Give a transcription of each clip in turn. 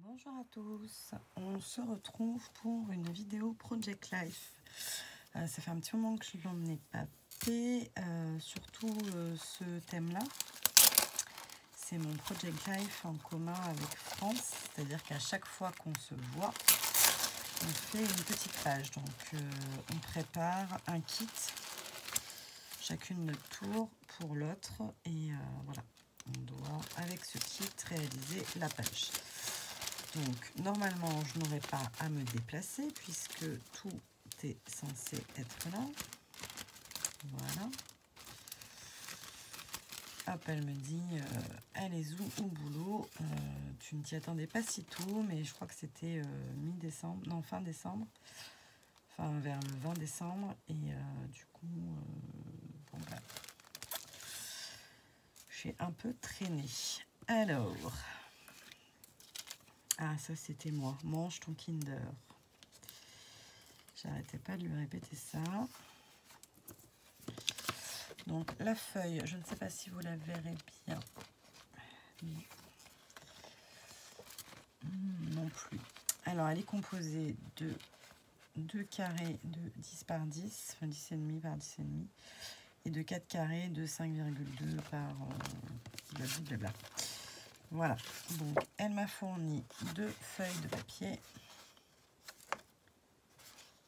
Bonjour à tous, on se retrouve pour une vidéo Project Life. Ça fait un petit moment que je n'en ai pas fait, surtout ce thème-là. C'est mon Project Life en commun avec France, c'est-à-dire qu'à chaque fois qu'on se voit, on fait une petite page. Donc on prépare un kit, chacune notre tour pour l'autre, et voilà, on doit avec ce kit réaliser la page. Donc, normalement, je n'aurai pas à me déplacer puisque tout est censé être là. Voilà. Hop, elle me dit, elle est où au boulot? Tu ne t'y attendais pas si tôt, mais je crois que c'était mi-décembre, non, fin décembre. Enfin, vers le 20 décembre. Et du coup, bon, bah, j'ai un peu traîné. Alors... Ah, ça c'était moi. Mange ton Kinder. J'arrêtais pas de lui répéter ça. Donc la feuille, je ne sais pas si vous la verrez bien. Non plus. Alors elle est composée de 2 carrés de 10 par 10, enfin 10,5 par 10,5, et de 4 carrés de 5,2 par blablabla. Voilà, donc elle m'a fourni 2 feuilles de papier.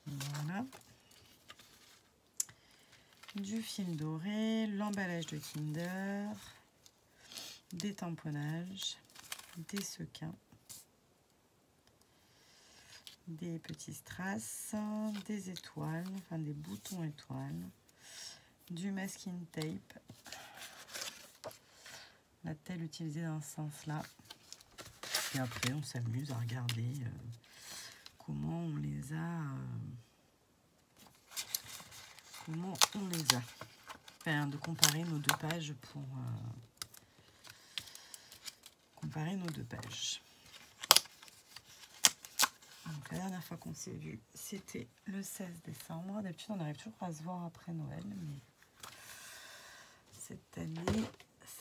Voilà. Du fil doré, l'emballage de Kinder, des tamponnages, des sequins, des petits strass, des étoiles, enfin des boutons étoiles, du masking tape, la telle utilisée dans ce sens-là. Et après, on s'amuse à regarder comment on les a. Enfin, de comparer nos deux pages pour comparer nos deux pages. Donc, la dernière fois qu'on s'est vu, c'était le 16 décembre. D'habitude, on arrive toujours à se voir après Noël, mais cette année,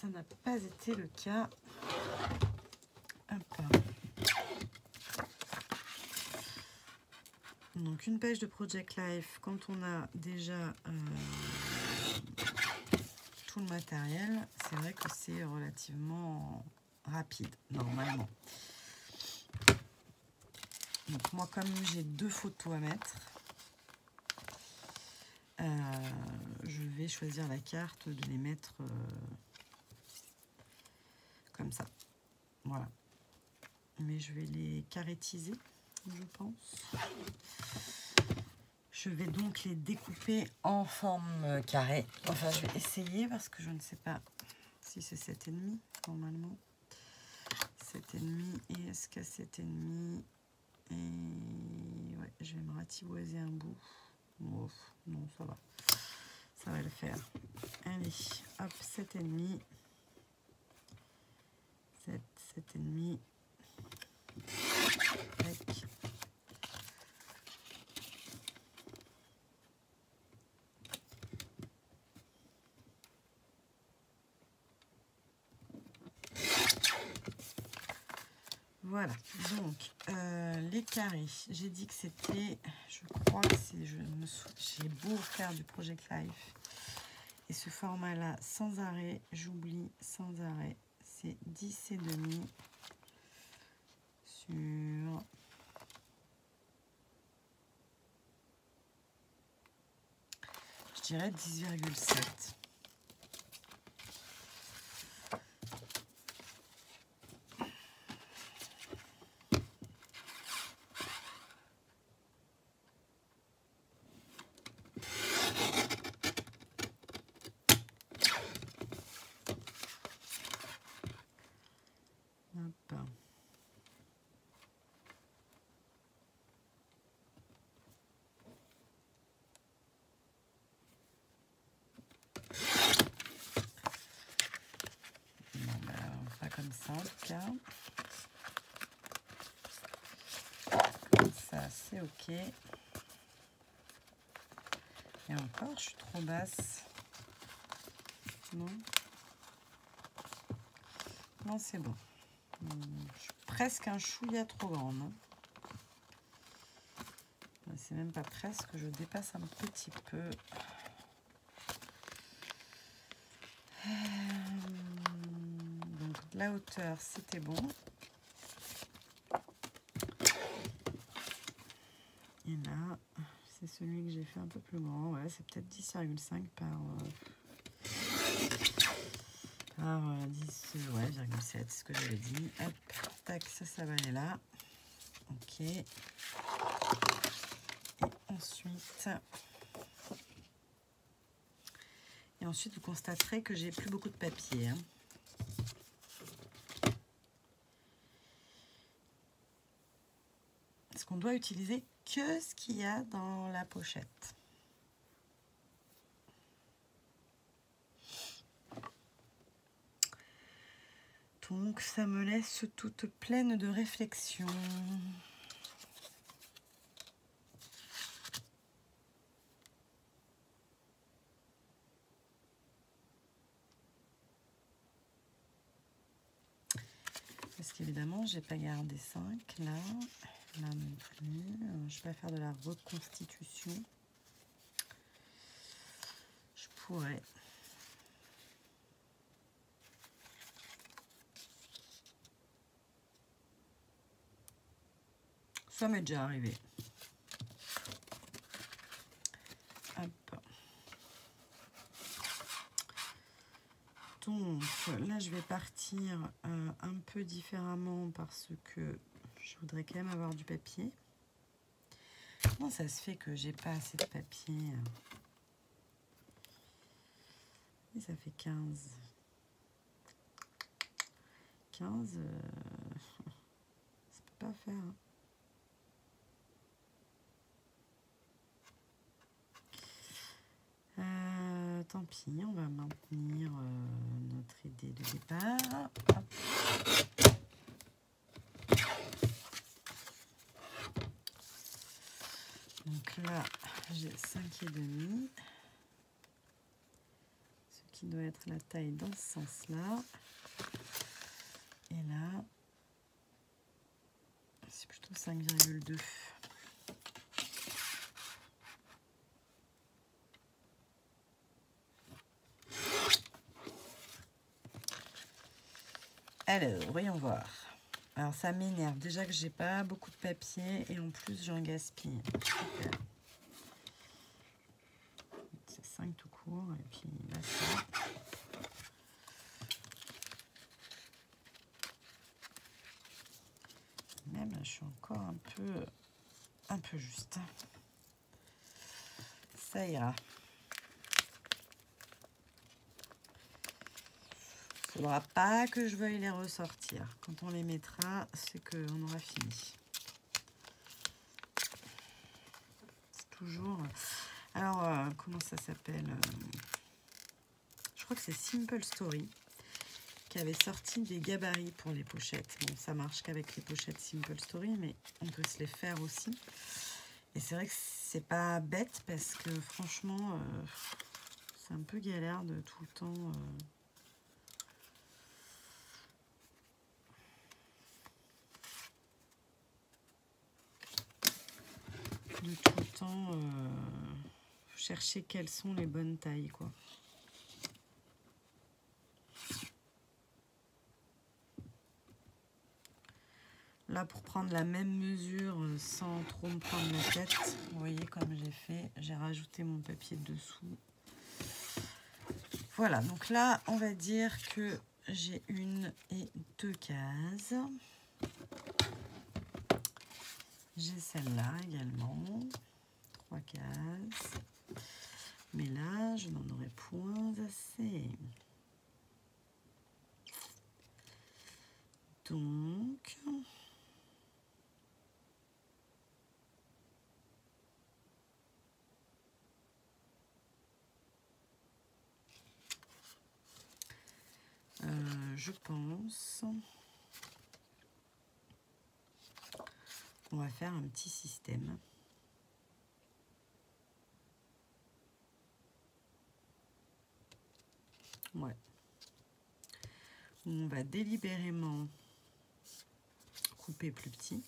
ça n'a pas été le cas. Hop. Donc, une page de Project Life, quand on a déjà tout le matériel, c'est vrai que c'est relativement rapide, normalement. Donc, moi, comme j'ai 2 photos à mettre, je vais choisir la carte de les mettre comme ça. Voilà. Mais je vais les carrétiser, je pense. Je vais donc les découper en forme carrée. Enfin, je vais essayer parce que je ne sais pas si c'est 7,5 normalement. 7,5 et est-ce que 7,5 et ouais, je vais me ratiboiser un bout. Oh, non, ça va. Ça va le faire. Allez, hop, 7,5. 7,5. Tac. Voilà, donc les carrés, j'ai dit que c'était, je crois que c'est, j'ai beau faire du Project Life, et ce format-là, sans arrêt, j'oublie sans arrêt, c'est 10,5 sur... Je dirais 10,7. Hop. Bon, ben, pas comme ça en tout cas. Comme ça, c'est ok. Et encore, je suis trop basse. Non, non, c'est bon. Je suis presque un chouïa trop grande. Hein. C'est même pas presque, je dépasse un petit peu. Donc la hauteur, c'était bon. Et là, c'est celui que j'ai fait un peu plus grand. Ouais, c'est peut-être 10,5 par 10, ouais, 0,7, c'est ce que j'avais dit. Hop, tac, ça va aller là. Ok. Et ensuite, vous constaterez que j'ai plus beaucoup de papier. Hein. Parce qu'on doit utiliser que ce qu'il y a dans la pochette. Donc, ça me laisse toute pleine de réflexions. Parce qu'évidemment, j'ai pas gardé 5 là. Là non plus. Je vais pas faire de la reconstitution. Je pourrais. Ça m'est déjà arrivé. Hop. Donc là, je vais partir un peu différemment parce que je voudrais quand même avoir du papier. Comment ça se fait que j'ai pas assez de papier? Et ça fait 15. 15, ça peut pas faire. Hein. Tant pis, on va maintenir notre idée de départ. Hop. Donc là, j'ai 5,5. Ce qui doit être la taille dans ce sens-là. Et là, c'est plutôt 5,2. Alors, voyons voir. Alors, ça m'énerve. Déjà que j'ai pas beaucoup de papier et en plus, j'en gaspille. C'est 5 tout court. Et puis là, ça. Même là, je suis encore un peu juste. Ça ira. Il ne faudra pas que je veuille les ressortir. Quand on les mettra, c'est qu'on aura fini. C'est toujours... Alors, comment ça s'appelle? Je crois que c'est Simple Story qui avait sorti des gabarits pour les pochettes. Bon, ça marche qu'avec les pochettes Simple Story, mais on peut se les faire aussi. Et c'est vrai que c'est pas bête parce que franchement, c'est un peu galère de tout le temps... chercher quelles sont les bonnes tailles, quoi. Là, pour prendre la même mesure sans trop me prendre la tête, vous voyez comme j'ai fait, j'ai rajouté mon papier dessous. Voilà, donc là, on va dire que j'ai 1 et 2 cases. J'ai celle-là également, 3 cases. Mais là, je n'en aurai point assez. Donc, je pense qu'on va faire un petit système. Ouais. On va délibérément couper plus petit.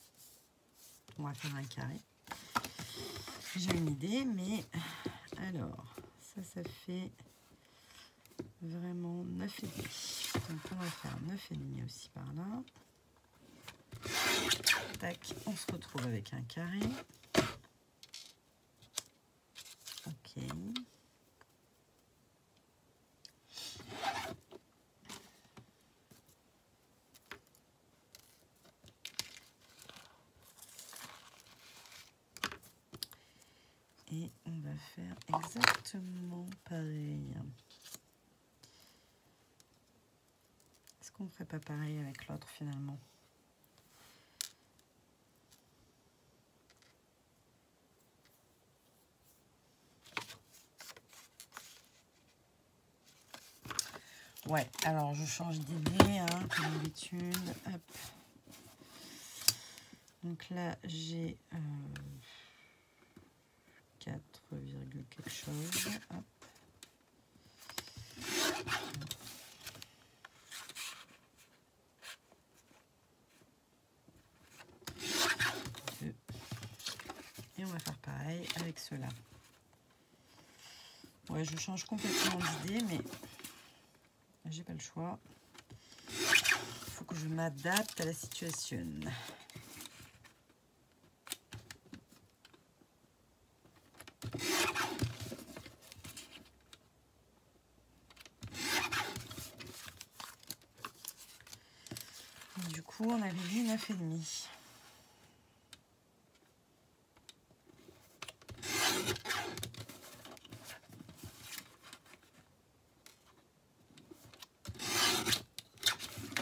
On va faire un carré. J'ai une idée, mais alors, ça fait vraiment 9,5. Donc on va faire 9,5 aussi par là. Tac, on se retrouve avec un carré. Ok. Et on va faire exactement pareil. Est-ce qu'on ne ferait pas pareil avec l'autre finalement? Ouais, alors je change d'idée, hein, comme d'habitude. Hop. Donc là, j'ai 4, quelque chose. Hop. Et on va faire pareil avec ceux-là. Ouais, je change complètement d'idée, mais j'ai pas le choix. Il faut que je m'adapte à la situation. Du coup, on avait dit 9,5.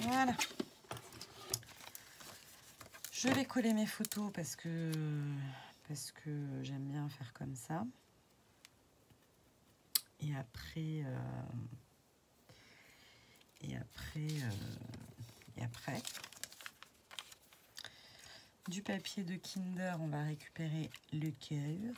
Voilà. Je vais coller mes photos parce que j'aime bien faire comme ça. Et après, du papier de Kinder, on va récupérer le cœur.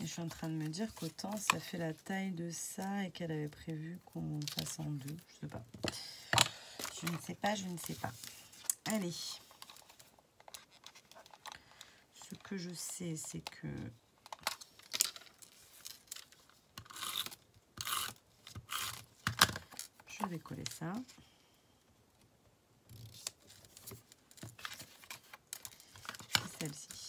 Et je suis en train de me dire qu'autant ça fait la taille de ça et qu'elle avait prévu qu'on fasse en deux. Je sais pas. Je ne sais pas, je ne sais pas. Allez. Ce que je sais, c'est que je vais coller ça. Et celle-ci.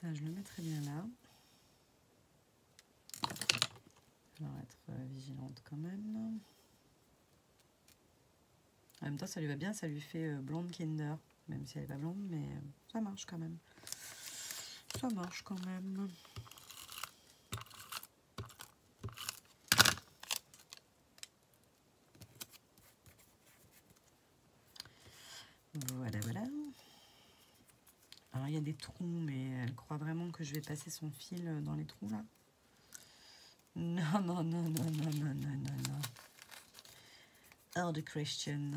Ça, je le mettrai bien là. Alors, être vigilante quand même. En même temps, ça lui va bien, ça lui fait blonde Kinder. Même si elle n'est pas blonde, mais ça marche quand même. Ça marche quand même. Voilà, voilà. Alors, il y a des trous, mais elle croit vraiment que je vais passer son fil dans les trous, là. Non, non, non, non, non, non, non, non, non. Hors de question.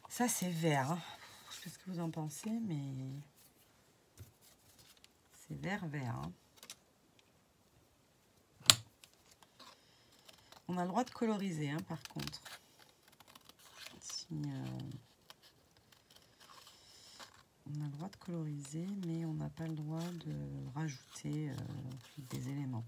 Ça, c'est vert. Je sais pas ce que vous en pensez, mais c'est vert. Hein. On a le droit de coloriser, hein, par contre. Si, on a le droit de coloriser, mais on n'a pas le droit de rajouter des éléments.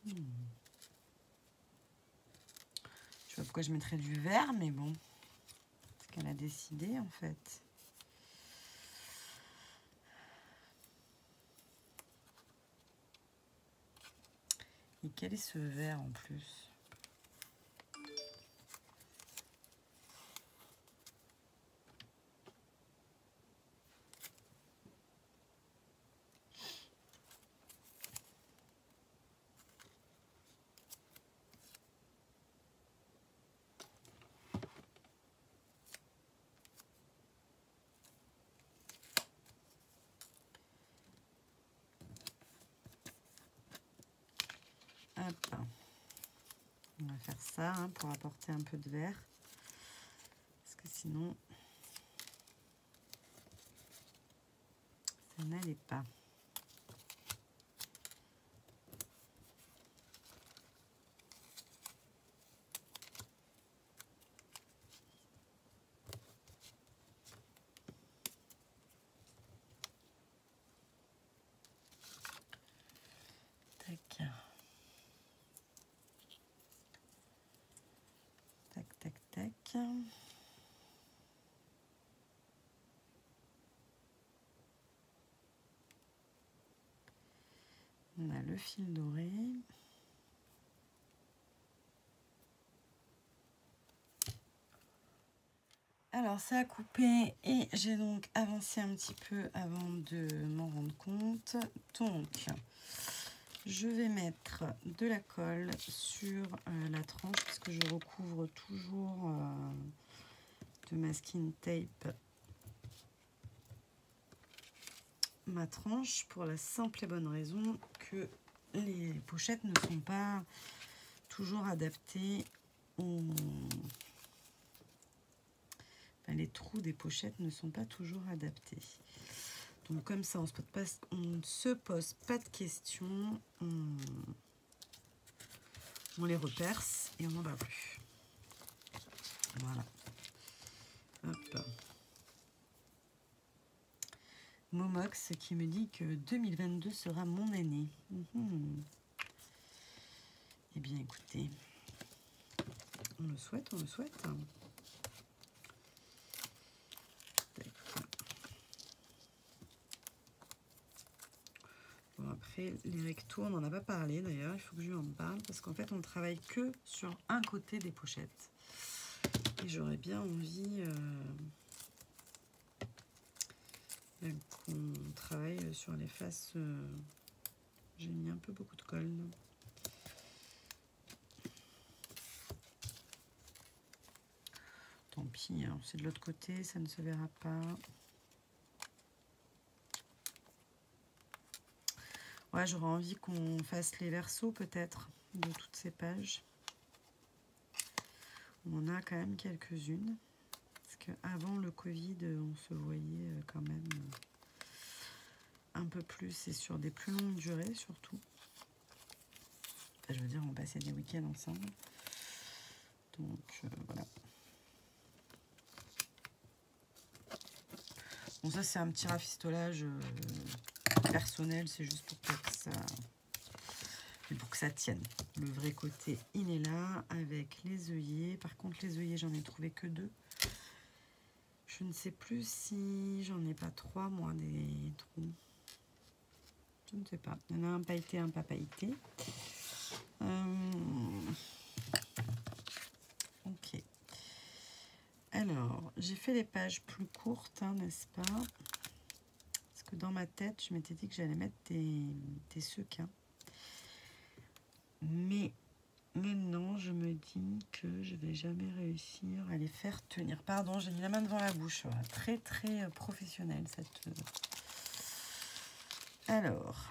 Je sais pas pourquoi je mettrais du vert, mais bon. C'est ce qu'elle a décidé en fait. Et quel est ce vert en plus? Hop. On va faire ça hein, pour apporter un peu de vert. Parce que sinon, ça n'allait pas. Tac. Tac, tac, tac. On a le fil doré. Alors ça a coupé et j'ai donc avancé un petit peu avant de m'en rendre compte. Donc je vais mettre de la colle sur la tranche parce que je recouvre toujours de masking tape ma tranche pour la simple et bonne raison que les pochettes ne sont pas toujours adaptées aux... Enfin, les trous des pochettes ne sont pas toujours adaptés. Donc comme ça, on ne se pose pas de questions. On les reperce et on n'en va plus. Voilà. Hop. Momox qui me dit que 2022 sera mon année. Eh bien écoutez, on le souhaite, on le souhaite. Bon, après, les rectos, on n'en a pas parlé d'ailleurs, il faut que je lui en parle parce qu'en fait, on ne travaille que sur un côté des pochettes. Et j'aurais bien envie qu'on travaille sur les faces. J'ai mis un peu beaucoup de colle. Tant pis, hein, c'est de l'autre côté, ça ne se verra pas. Ouais, j'aurais envie qu'on fasse les versos peut-être de toutes ces pages. On en a quand même quelques-unes. Parce qu'avant le Covid, on se voyait quand même un peu plus et sur des plus longues durées surtout. Enfin, je veux dire, on passait des week-ends ensemble. Donc voilà. Bon, ça c'est un petit rafistolage personnel, c'est juste pour que ça tienne. Le vrai côté, il est là avec les œillets. Par contre, les œillets, j'en ai trouvé que 2. Je ne sais plus si j'en ai pas 3, moi, des trous. Je ne sais pas. Il y en a un pailleté, un pas pailleté. Ok. Alors, j'ai fait les pages plus courtes, hein, n'est-ce pas? Parce que dans ma tête, je m'étais dit que j'allais mettre des sequins. Mais maintenant, je me dis que je vais jamais réussir à les faire tenir. Pardon, j'ai mis la main devant la bouche. Voilà. Très, très professionnelle cette... Alors...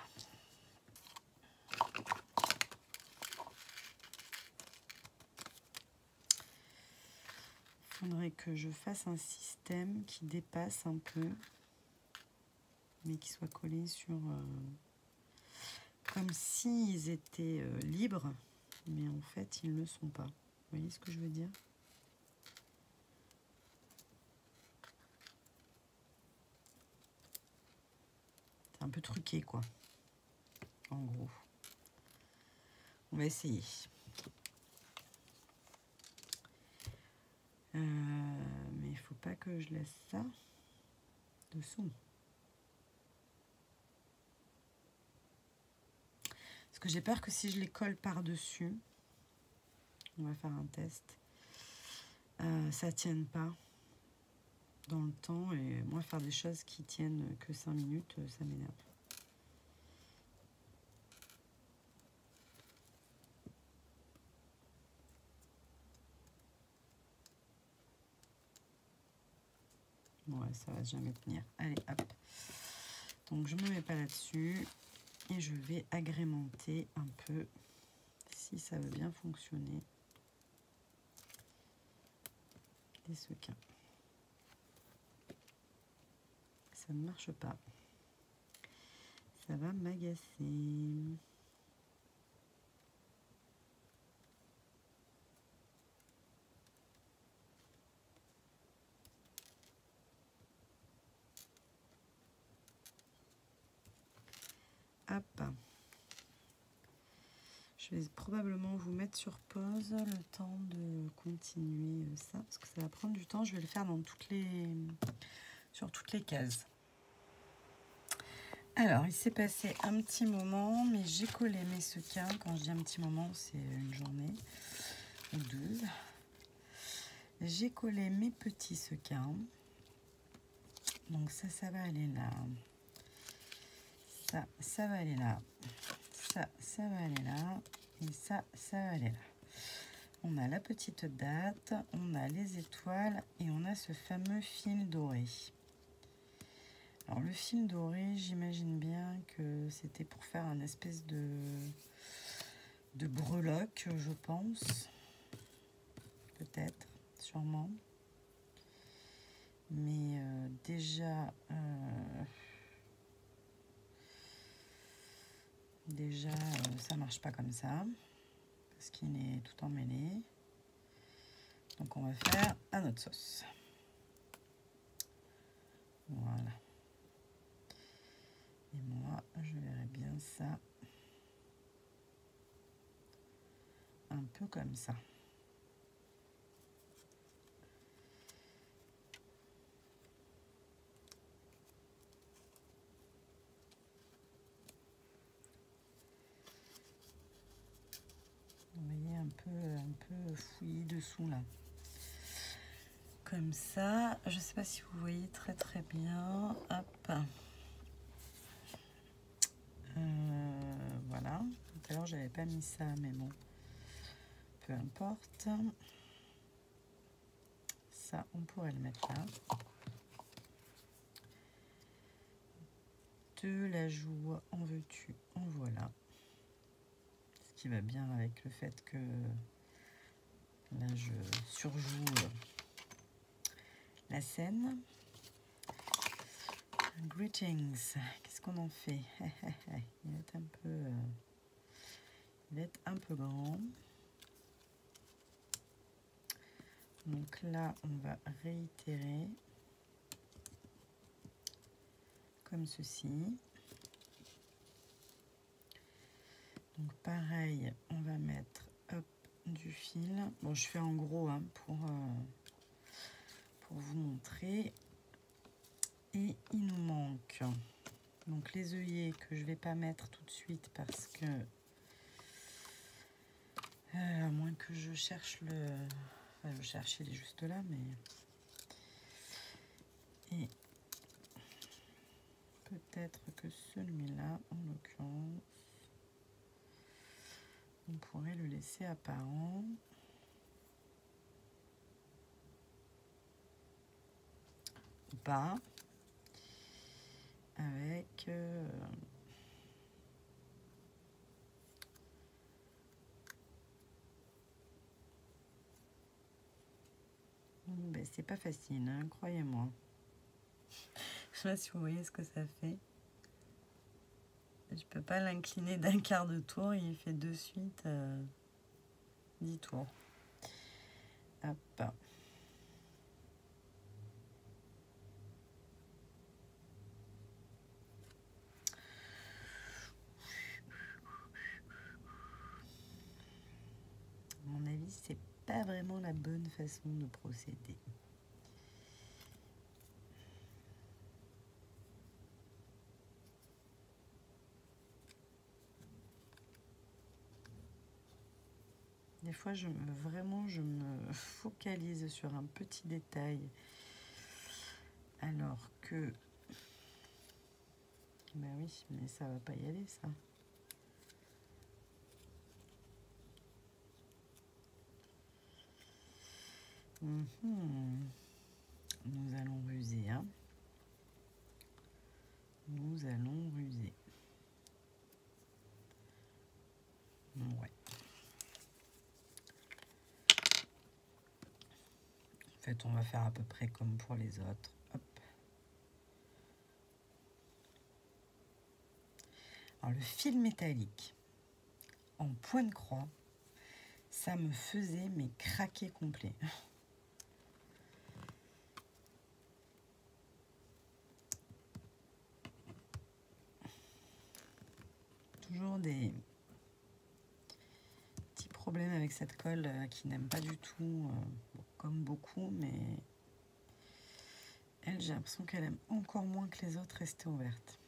Il faudrait que je fasse un système qui dépasse un peu, mais qui soit collé sur... comme s'ils étaient libres, mais en fait, ils ne le sont pas. Vous voyez ce que je veux dire? C'est un peu truqué, quoi, en gros. On va essayer. Mais il faut pas que je laisse ça dessous. Parce que j'ai peur que si je les colle par-dessus, on va faire un test, ça tienne pas dans le temps. Et moi, faire des choses qui tiennent que 5 minutes, ça m'énerve. Ouais, ça va jamais tenir. Allez, hop. Donc, je ne me mets pas là-dessus. Et je vais agrémenter un peu, si ça veut bien fonctionner, les sequins. Ça ne marche pas. Ça va m'agacer. Hop. Je vais probablement vous mettre sur pause le temps de continuer ça, parce que ça va prendre du temps. Je vais le faire dans sur toutes les cases. Alors, il s'est passé un petit moment, mais j'ai collé mes sequins. Quand je dis un petit moment, c'est une journée ou deux. J'ai collé mes petits sequins. Donc ça va aller là. Ça va aller là. Ça va aller là. Et ça va aller là. On a la petite date, on a les étoiles et on a ce fameux fil doré. Alors le fil doré, j'imagine bien que c'était pour faire un espèce de breloque, je pense. Peut-être, sûrement. Mais déjà, ça marche pas comme ça. Parce qu'il est tout emmêlé. Donc on va faire à notre sauce. Voilà. Et moi, je verrai bien ça un peu comme ça. Vous voyez un peu fouillis dessous là. Comme ça, je ne sais pas si vous voyez très bien. Hop. Voilà. Tout à l'heure, j'avais pas mis ça, mais bon, peu importe. Ça, on pourrait le mettre là. De la joue, en veux-tu, en voilà. Ce qui va bien avec le fait que là, je surjoue la scène. Greetings. Qu'est-ce qu'on en fait? Il va être un peu grand. Donc là, on va réitérer comme ceci. Donc pareil, on va mettre hop, du fil. Bon, je fais en gros hein, pour vous montrer. Et il nous manque donc les œillets que je vais pas mettre tout de suite parce que à moins que je cherche le... Enfin, je cherche, il est juste là, mais... Et peut-être que celui-là, en l'occurrence, on pourrait le laisser apparent. Ou pas. Avec... Ben, c'est pas facile, hein, croyez-moi. Je sais pas si vous voyez ce que ça fait. Je peux pas l'incliner d'un quart de tour, il fait de suite 10 tours. Hop. bonne façon de procéder. Des fois, je me focalise sur un petit détail, alors que... Ben oui, mais ça va pas y aller, ça. Nous allons ruser, hein. Nous allons ruser. Ouais. En fait, on va faire à peu près comme pour les autres. Hop. Alors, le fil métallique en point de croix, ça me faisait mais craquer complet. Toujours des petits problèmes avec cette colle qui n'aime pas du tout, comme beaucoup, mais elle, j'ai l'impression qu'elle aime encore moins que les autres rester ouvertes.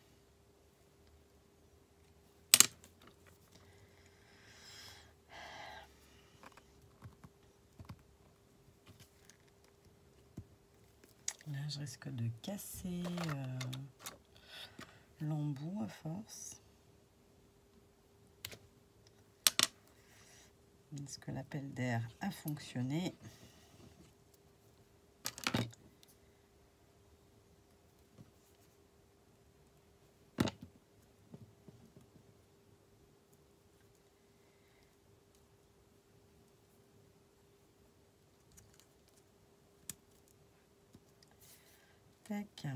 Là, je risque de casser l'embout à force. Est-ce que l'appel d'air a fonctionné? Tac.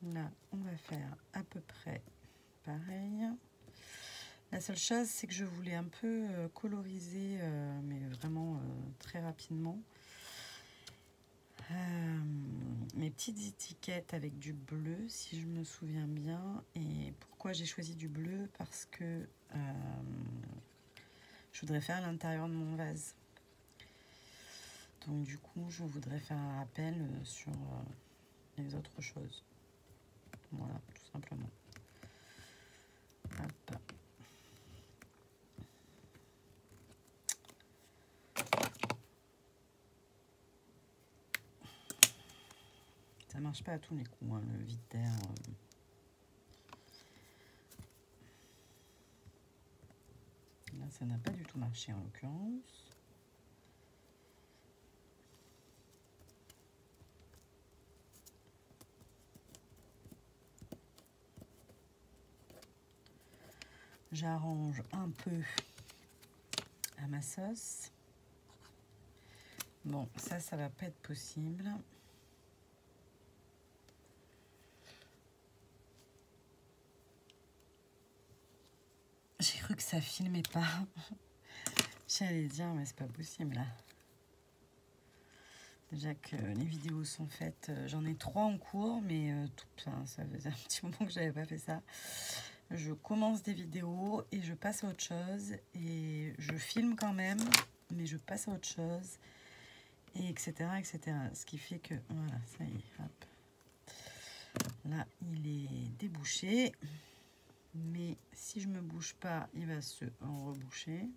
Là, on va faire à peu près pareil. La seule chose, c'est que je voulais un peu coloriser, mais vraiment très rapidement, mes petites étiquettes avec du bleu, si je me souviens bien. Et pourquoi j'ai choisi du bleu? Parce que je voudrais faire l'intérieur de mon vase. Donc du coup, je voudrais faire un rappel sur les autres choses. Voilà, tout simplement. Hop. Ça marche pas à tous les coups, hein, le vide d'air. Là, ça n'a pas du tout marché en l'occurrence. J'arrange un peu à ma sauce. Bon, ça va pas être possible. J'ai cru que ça filmait pas. J'allais dire, mais c'est pas possible là. Déjà que les vidéos sont faites, j'en ai 3 en cours, mais ça faisait un petit moment que j'avais pas fait ça. Je commence des vidéos et je passe à autre chose, et je filme quand même, mais je passe à autre chose, et etc. Ce qui fait que, voilà, ça y est, hop. Là, il est débouché, mais si je me bouge pas, il va se reboucher.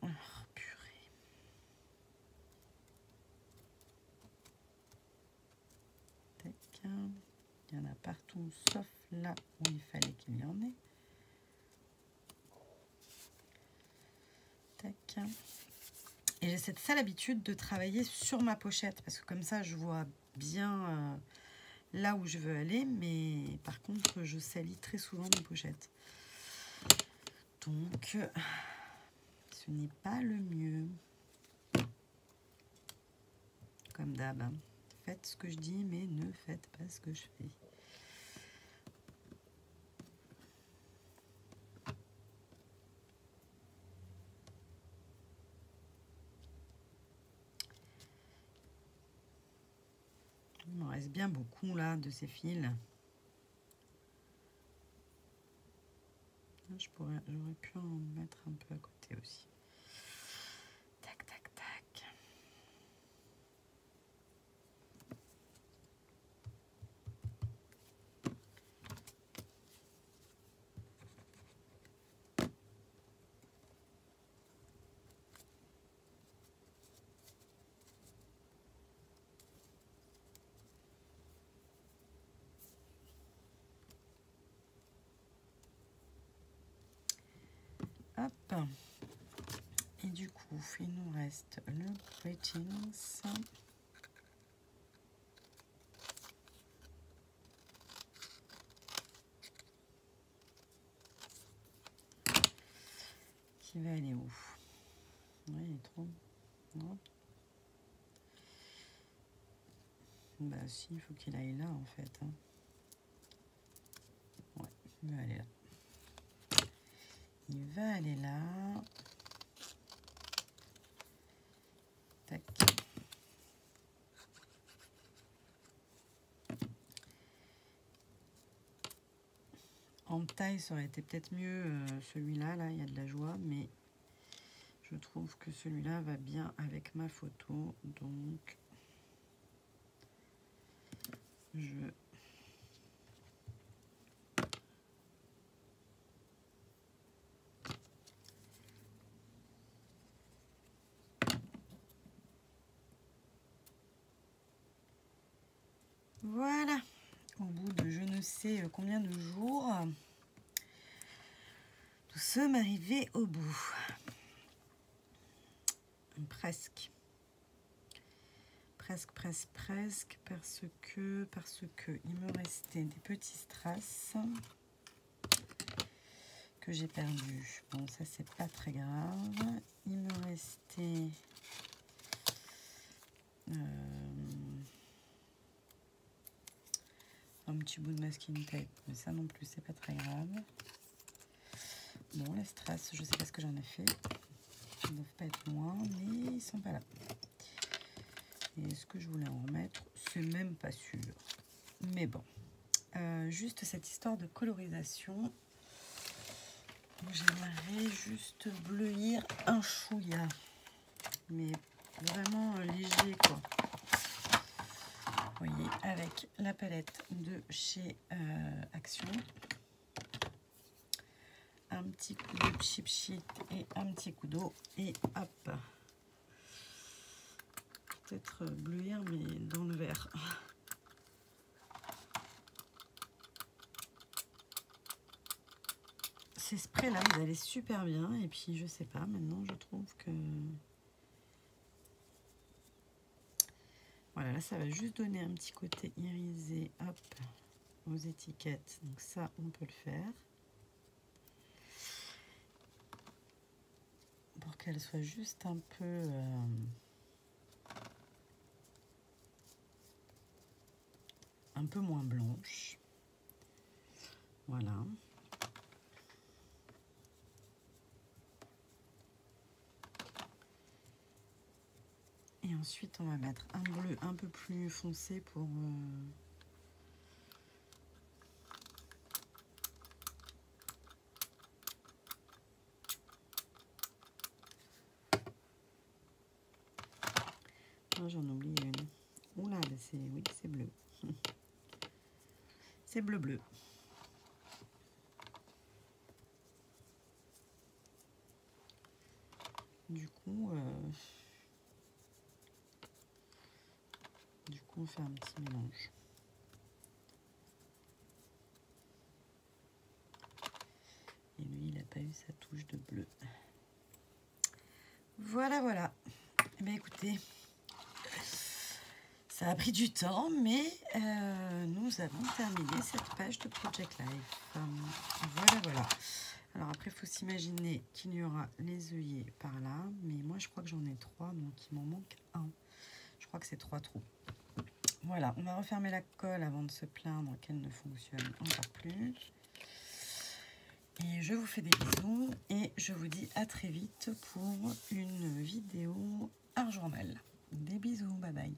Oh, purée. Tac. Il y en a partout, sauf là où il fallait qu'il y en ait. Tac. Et j'ai cette sale habitude de travailler sur ma pochette, parce que comme ça, je vois bien là où je veux aller, mais par contre, je salis très souvent mes pochettes. Donc, ce n'est pas le mieux. Comme d'hab, hein. Faites ce que je dis, mais ne faites pas ce que je fais. Il m'en reste bien beaucoup là de ces fils. J'aurais pu en mettre un peu à côté aussi. Tac, tac, tac. Hop. Et du coup, il nous reste le Greetings. Qui va aller où? Ouais, il est trop... Non. Bah si, il faut qu'il aille là en fait. Hein. Ouais, il va aller là. Il va aller là. Tac. En taille, ça aurait été peut-être mieux celui-là. Là, il y a de la joie, mais je trouve que celui-là va bien avec ma photo. Donc, je... Voilà. Au bout de je ne sais combien de jours, nous sommes arrivés au bout. Presque. Presque, parce que il me restait des petits strass que j'ai perdus. Bon, ça c'est pas très grave. Il me restait un petit bout de masking tape, mais ça non plus c'est pas très grave. Bon, les strass, je sais pas ce que j'en ai fait. Ils ne doivent pas être loin, mais ils sont pas là. Et est-ce que je voulais en remettre? C'est même pas sûr. Mais bon. Juste cette histoire de colorisation. J'aimerais juste bleuir un chouïa. Mais vraiment léger, quoi. Vous voyez, avec la palette de chez Action. Un petit coup de Cheap Sheet et un petit coup d'eau. Et hop. Peut-être bleuir, mais dans le vert. Ces sprays là, ils allaient super bien. Et puis, je sais pas, maintenant, je trouve que... Voilà, là, ça va juste donner un petit côté irisé, hop, aux étiquettes. Donc ça, on peut le faire. Pour qu'elle soit juste un peu... un peu moins blanche. Voilà. Et ensuite, on va mettre un bleu un peu plus foncé pour... Oh, j'en oublie une. Oula, c'est... Oui, c'est bleu. C'est bleu-bleu. Du coup, on fait un petit mélange. Et lui, il n'a pas eu sa touche de bleu. Voilà, voilà. Eh bien, écoutez, ça a pris du temps, mais nous avons terminé cette page de Project Life. Voilà, voilà. Alors après, il faut s'imaginer qu'il y aura les œillets par là, mais moi, je crois que j'en ai 3, donc il m'en manque un. Je crois que c'est 3 trous. Voilà, on va refermer la colle avant de se plaindre qu'elle ne fonctionne encore plus. Et je vous fais des bisous et je vous dis à très vite pour une vidéo art journal. Des bisous, bye bye.